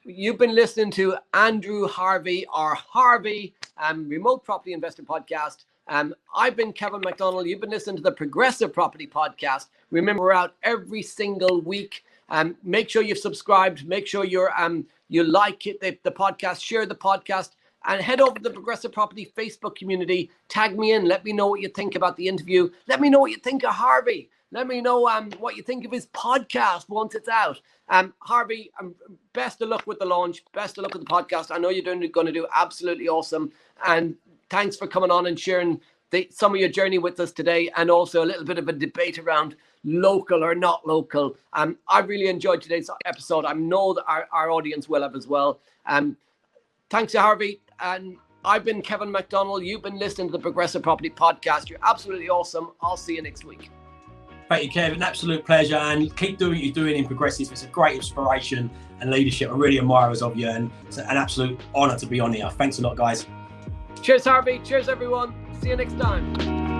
Speaker 1: You've been listening to Andrew Harvey, or Harvey, Remote Property Investor podcast. I've been Kevin McDonald. You've been listening to the Progressive Property Podcast. Remember, we're out every single week. Make sure you've subscribed. Make sure you like it, the podcast, share the podcast, and head over to the Progressive Property Facebook community. Tag me in. Let me know what you think about the interview. Let me know what you think of Harvey. Let me know what you think of his podcast once it's out. Harvey, best of luck with the launch. Best of luck with the podcast. I know you're going to do absolutely awesome. And thanks for coming on and sharing some of your journey with us today, and also a little bit of a debate around local or not local. I really enjoyed today's episode. I know that our audience will have as well. Thanks to Harvey. And I've been Kevin McDonald. You've been listening to the Progressive Property Podcast. You're absolutely awesome. I'll see you next week.
Speaker 2: Thank you, Kevin. Absolute pleasure. And keep doing what you're doing in Progressive. It's a great inspiration and leadership. I'm really admirers of you, and it's an absolute honour to be on here. Thanks a lot, guys.
Speaker 1: Cheers, Harvey. Cheers, everyone. See you next time.